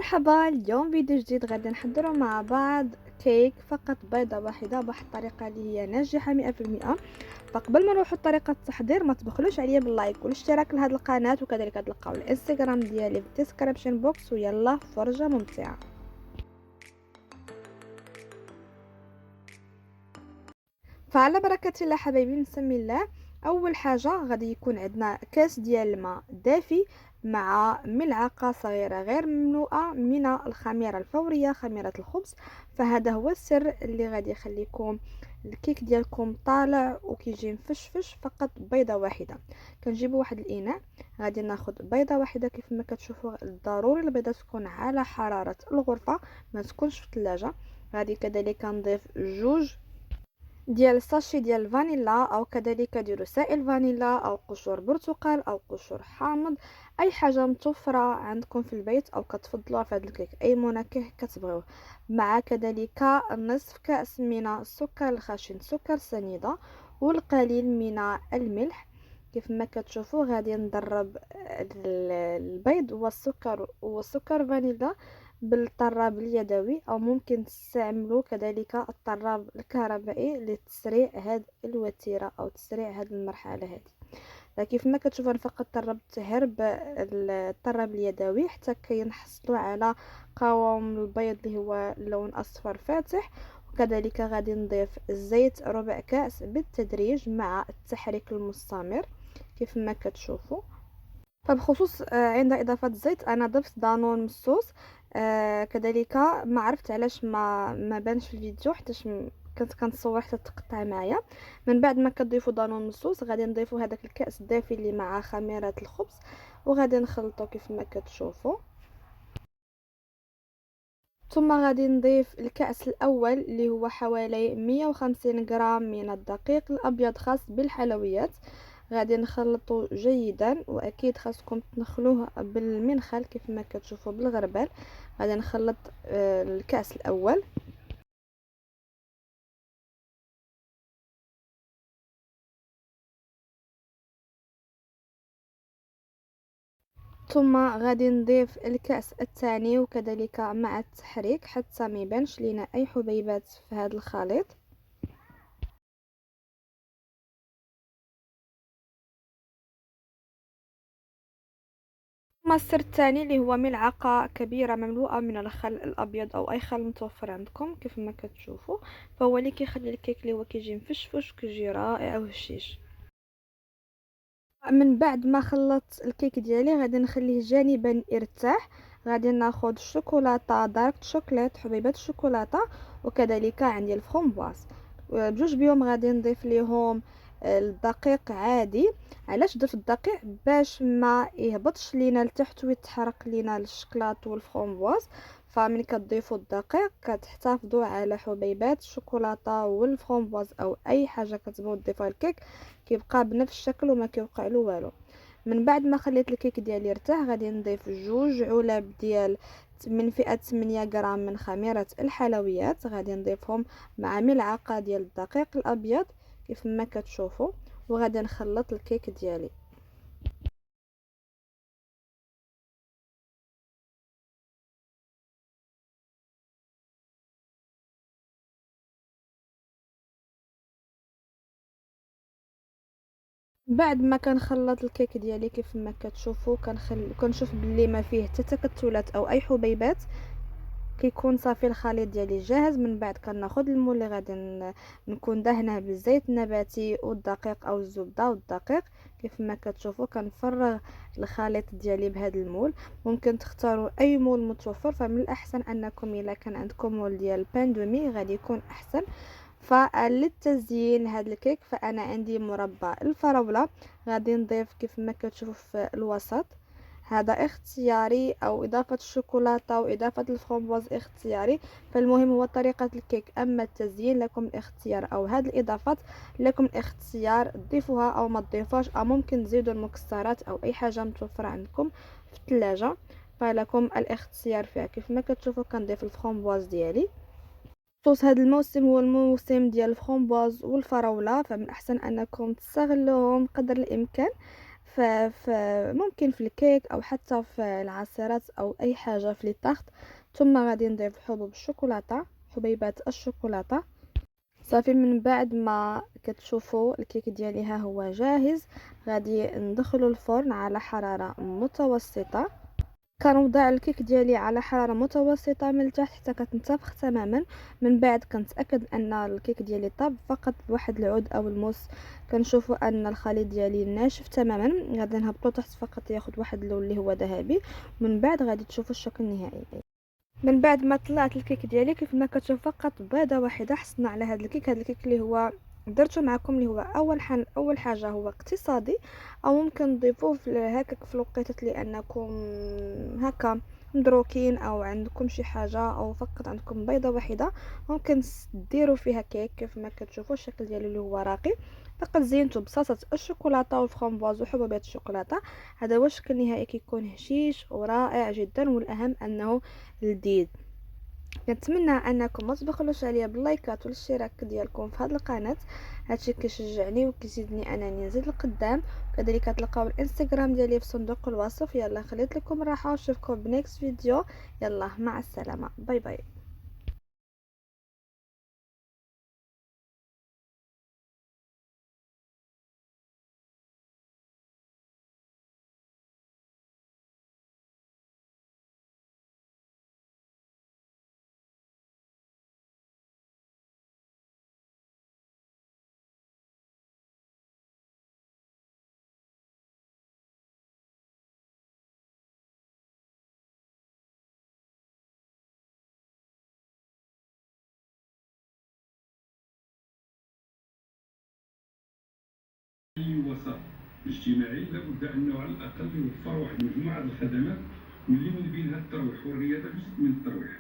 مرحبا، اليوم فيديو جديد غادي نحضروا مع بعض كيك فقط بيضة واحدة بواحد الطريقة اللي هي ناجحة 100%. فقبل ما نروحوا لطريقة التحضير ما تبخلوش عليا باللايك والاشتراك لهذه القناة، وكذلك تلقاو الانستغرام ديالي في الديسكريبشن بوكس. ويلا فرجة ممتعة. فعلى بركة الله حبايبي، نسمي الله. اول حاجه غادي يكون عندنا كاس ديال الماء دافي مع ملعقه صغيره غير مملوءه من الخميره الفوريه، خميره الخبز. فهذا هو السر اللي غادي يخليكم الكيك ديالكم طالع وكيجي مفشفش. فقط بيضه واحده. كنجيبوا واحد الاناء، غادي ناخذ بيضه واحده. كيف ما كتشوفوا ضروري البيضه تكون على حراره الغرفه، ما تكونش في الثلاجه. غادي كذلك نضيف جوج ديال الساشي ديال الفانيلا، او كذلك ديروا سائل فانيلا او قشور برتقال او قشور حامض، اي حاجه متوفره عندكم في البيت او كتفضلوها في هذا الكيك، اي منكه كتبغيوه. مع كذلك نصف كاس من السكر الخشن، سكر سنيده، والقليل من الملح. كيف ما كتشوفوا غادي نضرب البيض والسكر فانيلا بالطراب اليدوي، او ممكن تستعملوا كذلك الطراب الكهربائي لتسريع هذه الوتيره او تسريع هذه المرحله هذه. كيف ما كتشوفوا انا فقط طربت هرب الطراب اليدوي حتى كينحصلوا على قوام البيض اللي هو لون اصفر فاتح. وكذلك غادي نضيف الزيت ربع كاس بالتدريج مع التحريك المستمر كيف ما كتشوفوا. فبخصوص عند إضافة الزيت أنا ضفت دانون مصوص. كذلك ما عرفت علاش ما بانش في الفيديو، حيت كنت كنصور حتى تقطع معايا. من بعد ما كتضيفوا دانون مصوص غادي نضيفوا هذاك الكأس الدافي اللي مع خميرة الخبز، وغادي نخلطو كيف ما كتشوفوا. ثم غادي نضيف الكأس الأول اللي هو حوالي 150 غرام من الدقيق الأبيض خاص بالحلويات. غادي نخلطه جيدا، واكيد خاصكم تنخلوه بالمنخل كيف ما كتشوفوا بالغربال. غادي نخلط الكأس الأول. ثم غادي نضيف الكأس الثاني، وكذلك مع التحريك حتى ما يبانش لينا اي حبيبات في هذا الخليط. ثم السر الثاني اللي هو ملعقة كبيرة مملوءة من الخل الأبيض أو أي خل متوفر عندكم كيف ما كتشوفوا. فهو اللي كيخلي الكيك اللي هو كيجي مفشفش وكيجي رائع وهشيش. من بعد ما خلطت الكيك ديالي غادي نخليه جانبا يرتاح. غادي ناخذ الشوكولاته دارك شوكليت، حبيبات الشوكولاته، وكذلك عندي الفرومبواز. بجوج بيهم غادي نضيف ليهم الدقيق عادي. علاش درت الدقيق؟ باش ما يهبطش لينا لتحت ويتحرق لينا الشكلاط والفرومبواز. فمن كتضيفوا الدقيق كتحتفظوا على حبيبات الشوكولاته والفرومبواز او اي حاجه كتبغيو تضيفوها للكيك، كيبقى بنفس الشكل وما كيوقع له والو. من بعد ما خليت الكيك ديالي يرتاح غادي نضيف جوج علب ديال من فئة 8 غرام من خميرة الحلويات. غادي نضيفهم مع ملعقة ديال الدقيق الابيض كيف ما كتشوفوا، وغادي نخلط الكيك ديالي. بعد ما كنخلط الكيك ديالي كيف ما كتشوفوا كنشوف باللي ما فيه حتى تكتلات او اي حبيبات، كيكون صافي الخليط ديالي جاهز. من بعد كناخذ المول اللي غادي نكون دهنه بالزيت النباتي والدقيق او الزبده والدقيق. كيف ما كتشوفوا كنفرغ الخليط ديالي بهذا المول. ممكن تختاروا اي مول متوفر، فمن الاحسن انكم الا كان عندكم مول ديال بان دومي غادي يكون احسن. فللتزيين هذا الكيك فانا عندي مربى الفراوله. غادي نضيف كيف ما كتشوفوا في الوسط، هذا اختياري، او اضافه الشوكولاته واضافه الفرامبواز اختياري. فالمهم هو طريقه الكيك، اما التزيين لكم الاختيار، او هذه الاضافات لكم الاختيار تضيفوها او ما تضيفوهاش، او ممكن تزيدوا المكسرات او اي حاجه متوفره عندكم في الثلاجه، فلكم الاختيار فيها. كيف ما كتشوفوا كنضيف الفرامبواز ديالي. خصوص هذا الموسم هو الموسم ديال الفرامبواز والفراوله، فمن الاحسن انكم تستغلوهم قدر الامكان. ممكن في الكيك أو حتى في العصيرات أو أي حاجة في لي طارت. ثم غادي نضيف حبوب الشوكولاتة، حبيبات الشوكولاتة. صافي من بعد ما كتشوفوا الكيك ديالي ها هو جاهز، غادي ندخلو الفرن على حرارة متوسطة. كنوضع الكيك ديالي على حرارة متوسطة من التحت حتى كتنتفخ تماما. من بعد كنتأكد ان الكيك ديالي طاب فقط بواحد العود او الموس. كنشوفوا ان الخليط ديالي ناشف تماما، غادي نهبطو تحت فقط ياخد واحد اللون اللي هو ذهبي. من بعد غادي تشوفوا الشكل النهائي. من بعد ما طلعت الكيك ديالي كيف ما كتشوف فقط بيضه واحده حصلنا على هذا الكيك. هذا الكيك اللي هو درته معكم اللي هو اول حاجه هو اقتصادي، او ممكن تضيفوه في هكاك في الوقيتات لانكم هكا مدروكين او عندكم شي حاجه او فقط عندكم بيضه واحده، ممكن ديروا فيها كيك. كيف ما كتشوفوا الشكل ديالو اللي هو راقي، فقط زينته بصلصه الشوكولاته والفرامبواز وحبوبات الشوكولاته. هذا هو الشكل النهائي، كيكون هشيش ورائع جدا، والاهم انه لذيذ. كنتمنى انكم ما تبخلوش عليا باللايكات والاشتراك ديالكم في هذه القناه، هادشي كيشجعني وكيزيدني انني نزيد لقدام. كذلك تلقاو الانستغرام ديالي في صندوق الوصف. يلا خليت لكم راحه واشوفكم بنيكست فيديو. يلا مع السلامه، باي باي. أي وسط اجتماعي لابد أنه على الأقل يوفر واحد مجموعة الخدمات واللي من بينها الترويح، والرياضة جزء من الترويح.